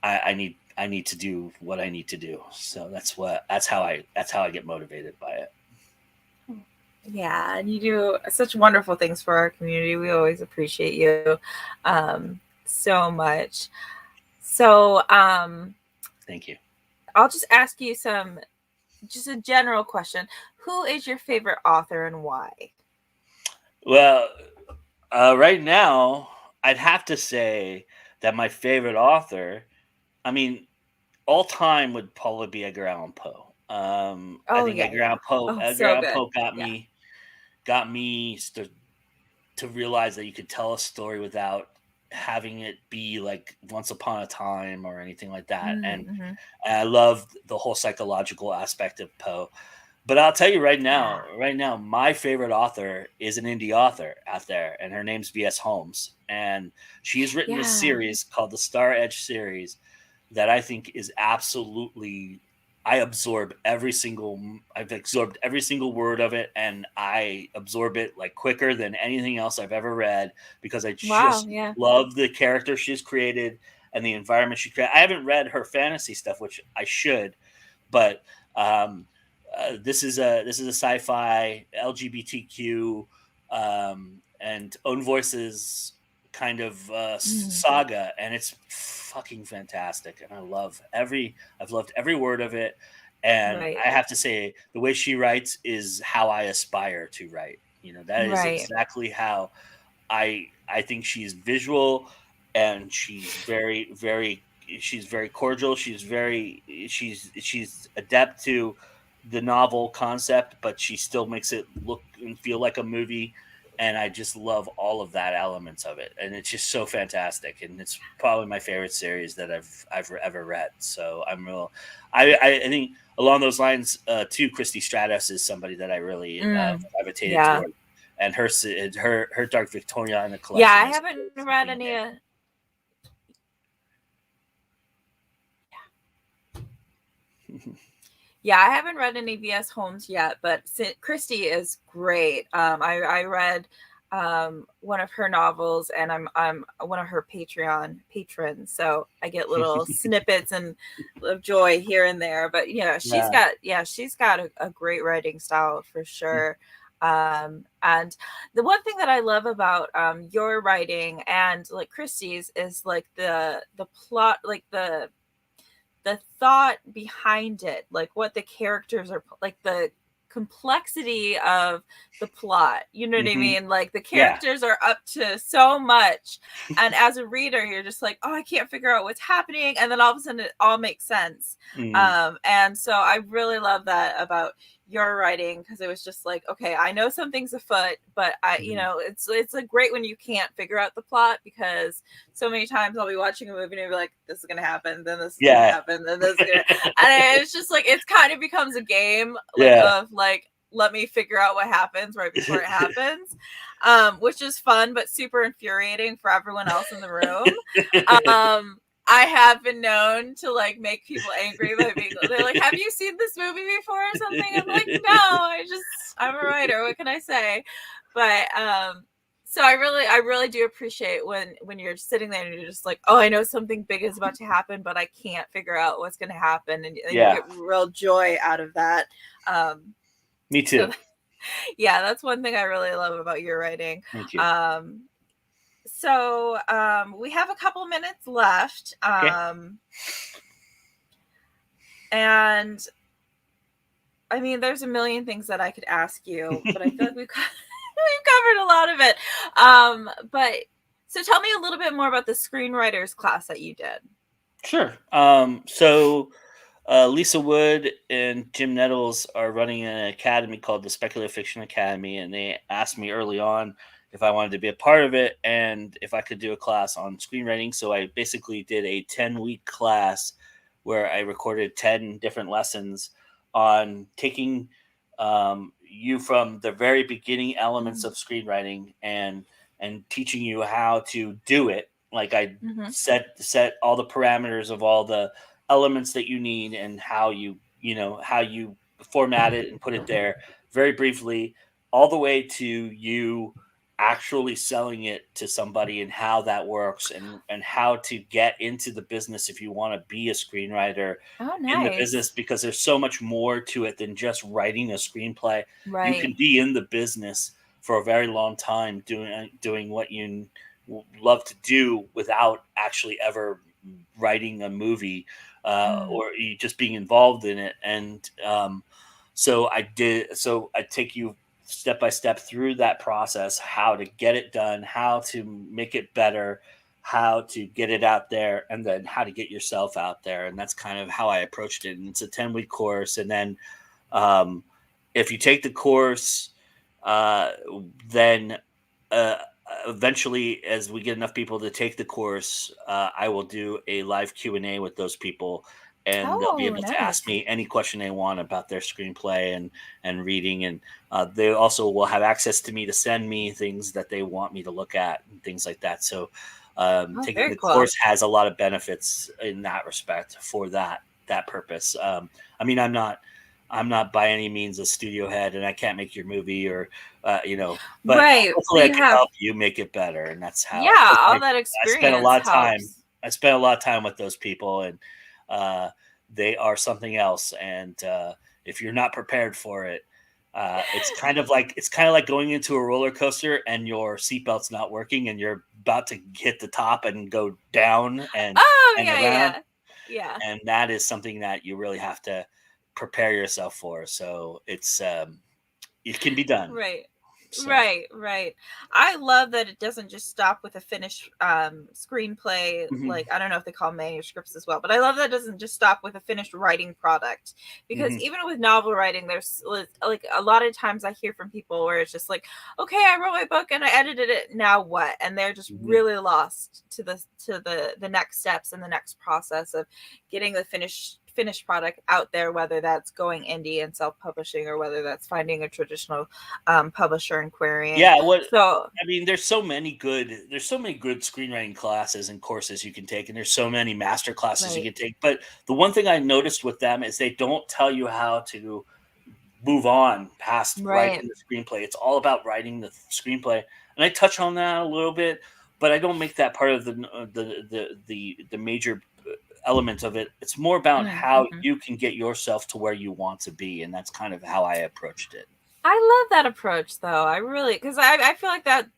I need to do what I need to do. So that's how I get motivated by it. Yeah, and you do such wonderful things for our community. We always appreciate you so much. So Thank you. I'll just ask you just a general question. Who is your favorite author, and why? Well, right now, I'd have to say that my favorite author, I mean, all time would probably be Edgar Allan Poe. I Oh, think yeah, yeah. Oh, Edgar so Allan good. Poe Yeah. got me to realize that you could tell a story without having it be like Once Upon a Time or anything like that. Mm-hmm. And I love the whole psychological aspect of Poe. But I'll tell you right now, my favorite author is an indie author out there, and her name's V.S. Holmes. And she's written this Yeah. series called the Star Edge series that I think is absolutely. I've absorbed every single word of it, and I absorb it like quicker than anything else I've ever read because I Wow. just Yeah. love the character she's created and the environment she created. I haven't read her fantasy stuff, which I should, but this is a sci-fi LGBTQ and own voices kind of saga, and it's fucking fantastic. And I've loved every word of it. And Right. I have to say, the way she writes is how I aspire to write. That is Right. exactly how I think she's visual, and she's she's very cordial. She's adept to the novel concept, but she still makes it look and feel like a movie. And I just love all of that elements of it, and it's just so fantastic. And it's probably my favorite series that I've ever read. So I think along those lines too. Christy Stratus is somebody that I really gravitated Yeah. toward, and her Dark Victoria in the collection. Yeah, I haven't read any. Yeah, I haven't read any V.S. Holmes yet, but Christy is great. I read one of her novels, and I'm one of her Patreon patrons, so I get little snippets and of joy here and there. But she's got a great writing style for sure. And the one thing that I love about your writing and like Christie's is like the plot, like the thought behind it, like what the characters are, like the complexity of the plot, you know what I mean? Like the characters are up to so much, and as a reader you're just like, oh, I can't figure out what's happening, and then all of a sudden it all makes sense. And so I really love that about your writing, because it was just like, okay, I know something's afoot, but it's like great when you can't figure out the plot, because so many times I'll be watching a movie and I'll be like, this is gonna happen, then this is gonna happen, then this is gonna and it's just like, it's kind of becomes a game of like, let me figure out what happens right before it happens, which is fun but super infuriating for everyone else in the room. I have been known to like make people angry by being, they're like, have you seen this movie before or something? I'm like, no, I'm a writer. What can I say? But so I really do appreciate when you're sitting there and you're just like, oh, I know something big is about to happen, but I can't figure out what's going to happen, and you get real joy out of that. Me too. So, that's one thing I really love about your writing. Thank you. So we have a couple minutes left. And I mean, there's a million things that I could ask you, but I feel like we've covered a lot of it. But so tell me a little bit more about the Screenwriters class that you did. Sure. So Lisa Wood and Jim Nettles are running an academy called the Speculative Fiction Academy, and they asked me early on if I wanted to be a part of it and if I could do a class on screenwriting. So I basically did a 10-week class where I recorded 10 different lessons on taking you from the very beginning elements of screenwriting and teaching you how to do it. Like I set all the parameters of all the elements that you need and how you format it and put it there very briefly, all the way to you actually selling it to somebody and how that works and how to get into the business if you want to be a screenwriter in the business, because there's so much more to it than just writing a screenplay. You can be in the business for a very long time doing what you love to do without actually ever writing a movie or just being involved in it. And so I take you step by step through that process, how to get it done, how to make it better, how to get it out there, and then how to get yourself out there. And that's kind of how I approached it. And it's a 10-week course. And then if you take the course, then eventually, as we get enough people to take the course, I will do a live Q&A with those people, and they'll be Oh, able to ask nice. me any question they want about their screenplay and reading. And they also will have access to me to send me things that they want me to look at and things like that. So Oh, taking very the cool. course has a lot of benefits in that respect for that purpose. I mean, I'm not by any means a studio head, and I can't make your movie or but Right. hopefully But I you can have, help you make it better, and that's how yeah, all that I spent a experience lot of time. helps. I spent a lot of time with those people, and uh, they are something else. And if you're not prepared for it, it's kind of like going into a roller coaster and your seatbelt's not working, and you're about to hit the top and go down Oh, and yeah, around, yeah. Yeah. and that is something that you really have to prepare yourself for. So it can be done. Right. So. Right, right. I love that it doesn't just stop with a finished screenplay. Mhm, Like, I don't know if they call manuscripts as well, but I love that it doesn't just stop with a finished writing product. Because mhm, even with novel writing, there's like a lot of times I hear from people where it's just like, okay, I wrote my book and I edited it. Now what? And they're just mhm. really lost to the next steps and the next process of getting the finished product out there, whether that's going indie and self-publishing or whether that's finding a traditional publisher and querying. Yeah, So I mean, there's so many good screenwriting classes and courses you can take, and there's so many master classes you right, can take. But the one thing I noticed with them is they don't tell you how to move on past right, writing the screenplay. It's all about writing the screenplay, and I touch on that a little bit, but I don't make that part of the major element of it. It's more about how mm-hmm. you can get yourself to where you want to be, and that's kind of how I approached it. I love that approach though. I really, because I feel like that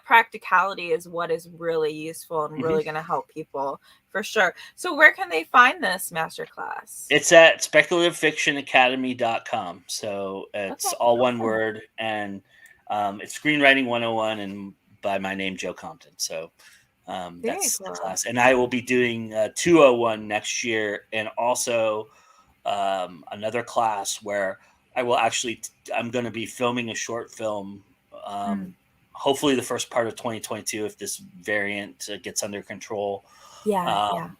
practicality is what is really useful and Mhm. really going to help people for sure. So where can they find this masterclass? It's at speculativefictionacademy.com. So it's Okay, all one awesome. word, and it's Screenwriting 101 and by my name, Joe Compton. So Very that's the cool. class. And I will be doing 201 next year, and also another class where I will actually, I'm going to be filming a short film. Mm. Um, hopefully the first part of 2022, if this variant gets under control. Yeah, yeah. Um,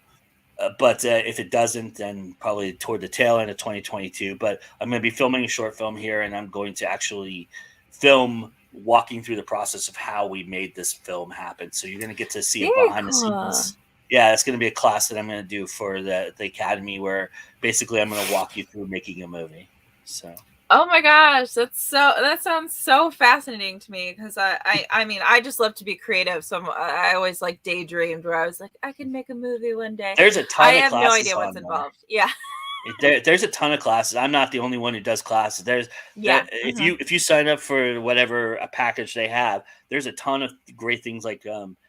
but if it doesn't, then probably toward the tail end of 2022. But I'm going to be filming a short film here, and I'm going to actually film walking through the process of how we made this film happen. So you're going to get to see a Very behind the cool. scenes. Yeah, it's going to be a class that I'm going to do for the academy, where basically I'm going to walk you through making a movie. So. Oh my gosh, that sounds so fascinating to me because I mean I just love to be creative, so I always like daydreamed where I was like I can make a movie one day. There's a I ton of have no classes idea what's on there. involved. Yeah. There's a ton of classes. I'm not the only one who does classes. There Yeah. if you sign up for whatever a package they have, there's a ton of great things like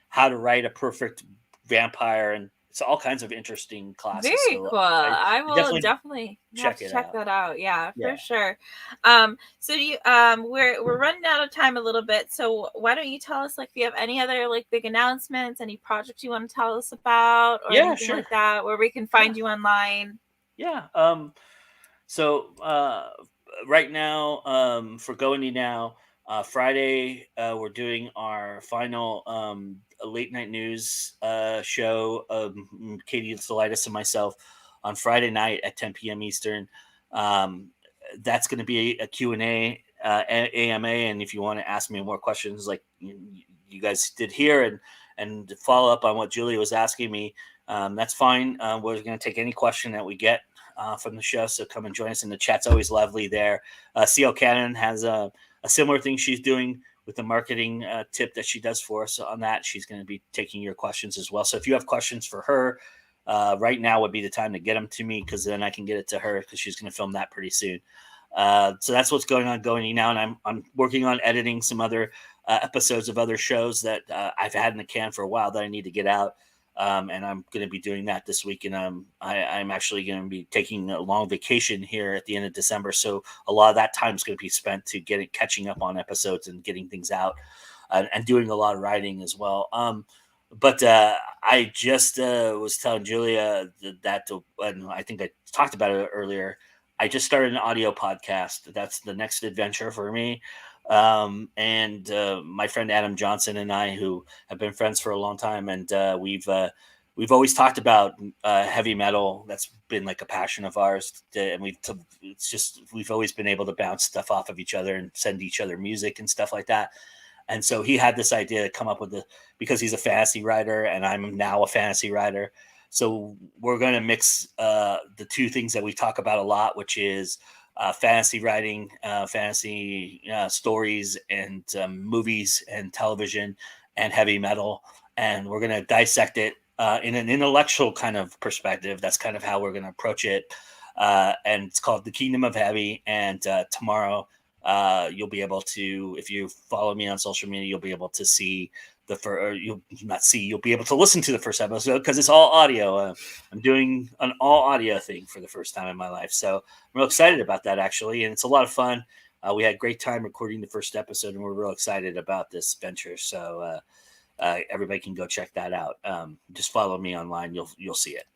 how to write a perfect vampire, and it's all kinds of interesting classes. Very So cool. I I will definitely definitely have check to it check out. that out. Yeah, for Yeah. sure. So do you we're running out of time a little bit. So why don't you tell us like if you have any other like big announcements, any projects you want to tell us about or Yeah, anything sure. like that where we can Yeah. find you online? Yeah. So right now, for GoIndieNow, Friday we're doing our final late night news show. Katie Solitis and myself on Friday night at 10 p.m. Eastern. Um, that's going to be a Q&A, AMA, and if you want to ask me more questions like you guys did here, and follow up on what Julia was asking me, that's fine. We're going to take any question that we get from the show. So come and join us, and the chat's always lovely there. CL Cannon has a similar thing she's doing with the marketing tip that she does for us on that. She's going to be taking your questions as well. So if you have questions for her, right now would be the time to get them to me, because then I can get it to her, because she's going to film that pretty soon. So that's what's going now, and I'm working on editing some other episodes of other shows that I've had in the can for a while that I need to get out. And I'm going to be doing that this week. And I'm actually going to be taking a long vacation here at the end of December. So a lot of that time is going to be spent to catching up on episodes and getting things out, and doing a lot of writing as well. But I just was telling Julia and I think I talked about it earlier. I just started an audio podcast. That's the next adventure for me. And my friend Adam Johnson and I, who have been friends for a long time, and we've always talked about heavy metal. That's been like a passion of ours, and we've always been able to bounce stuff off of each other and send each other music and stuff like that. And so he had this idea to come up with because he's a fantasy writer and I'm now a fantasy writer. So we're going to mix the two things that we talk about a lot, which is fantasy writing, fantasy stories, and movies and television, and heavy metal. And we're going to dissect it in an intellectual kind of perspective. That's kind of how we're going to approach it. And it's called The Kingdom of Heavy. And tomorrow, you'll be able to, if you follow me on social media, you'll be able to see you'll be able to listen to the first episode because it's all audio. I'm doing an all audio thing for the first time in my life. So I'm real excited about that, actually. And it's a lot of fun. We had a great time recording the first episode, and we're real excited about this venture. So everybody can go check that out. Just follow me online. You'll see it.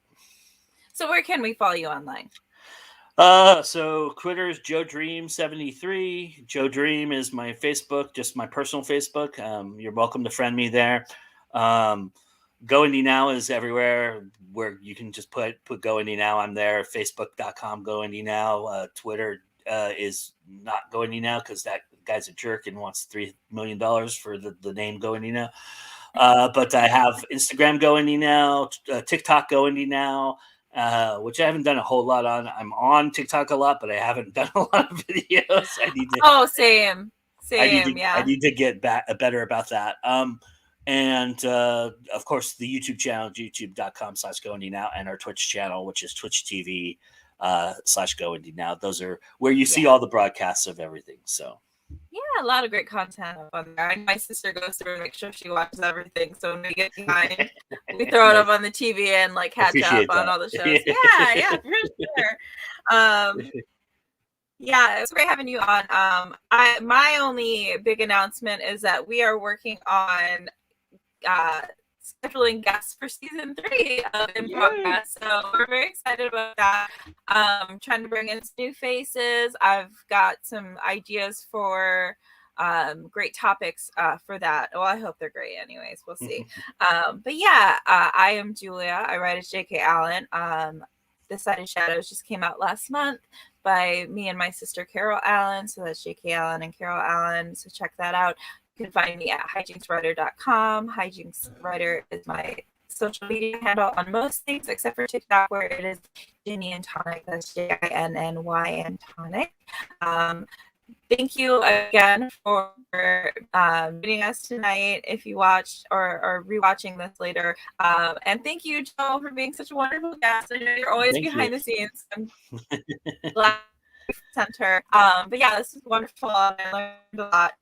So where can we follow you online? So Twitter's Joe Dream 73. Joe Dream is my Facebook, just my personal Facebook. You're welcome to friend me there. GoIndieNow is everywhere where you can just put GoIndieNow. I'm there. Facebook.com GoIndieNow. Twitter is not GoIndieNow because that guy's a jerk and wants $3 million for the name GoIndieNow. But I have Instagram GoIndieNow, TikTok GoIndieNow. Which I haven't done a whole lot on. I'm on TikTok a lot, but I haven't done a lot of videos. I need to. Oh, same. I need to get better about that. And of course, the YouTube channel, youtube.com/GoIndieNow, and our Twitch channel, which is Twitch TV /GoIndieNow. Those are where you see all the broadcasts of everything. So. Yeah, a lot of great content up on there. My sister goes through and makes sure she watches everything. So when we get behind, we throw it up on the TV and like catch up on all the shows. Yeah, for sure. Yeah, it's great having you on. My only big announcement is that we are working on scheduling guests for season 3 of In Progress. So we're very excited about that. Trying to bring in some new faces. I've got some ideas for great topics for that. Well, I hope they're great anyways. We'll see. But yeah, I am Julia. I write as J.K. Allen. The Side of Shadows just came out last month by me and my sister Carol Allen. So that's J.K. Allen and Carol Allen. So check that out. You can find me at hijinkswriter.com. Hijinkswriter is my social media handle on most things except for TikTok, where it is Ginny and Tonic. That's JINNY and Tonic. Thank you again for joining us tonight. If you watched or rewatching this later, and thank you, Joe, for being such a wonderful guest. I know you're always behind the scenes. I'm glad center. But yeah, this is wonderful. I learned a lot.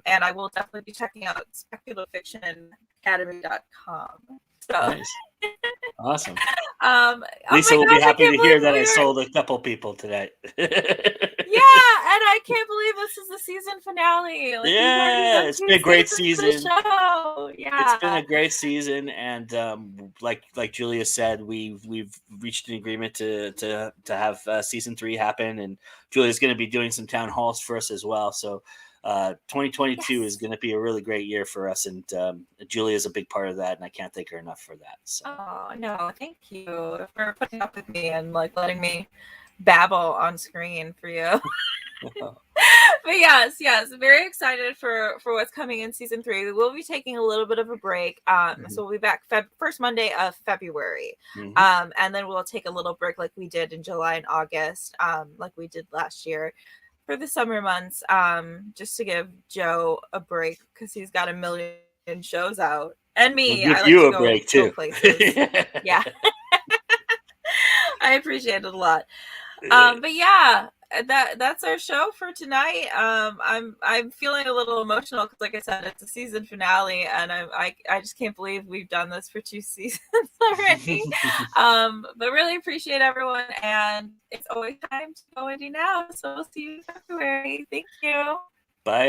And I will definitely be checking out speculativfictionacademy.com. So nice. Awesome. Lisa will be happy to hear that I sold a couple people today. Yeah, and I can't believe this is the season finale. Like, yeah, it's been a great season. Yeah, it's been a great season, and like Julia said, we've reached an agreement to have season 3 happen, and Julia's going to be doing some town halls for us as well. So 2022 is going to be a really great year for us, and Julia is a big part of that, and I can't thank her enough for that. So. Oh no, thank you for putting up with me and like letting me babble on screen for you. But yes, very excited for what's coming in season 3. We will be taking a little bit of a break. So we'll be back first Monday of February. And then we'll take a little break like we did in July and August, like we did last year for the summer months, just to give Joe a break because he's got a million shows out. And me, we'll give I like you to a break too. Yeah. I appreciate it a lot. But yeah, that's our show for tonight. I'm feeling a little emotional because, like I said, it's a season finale, and I just can't believe we've done this for 2 seasons already. But really appreciate everyone, and it's always time to go indie now. So we'll see you in February. Thank you.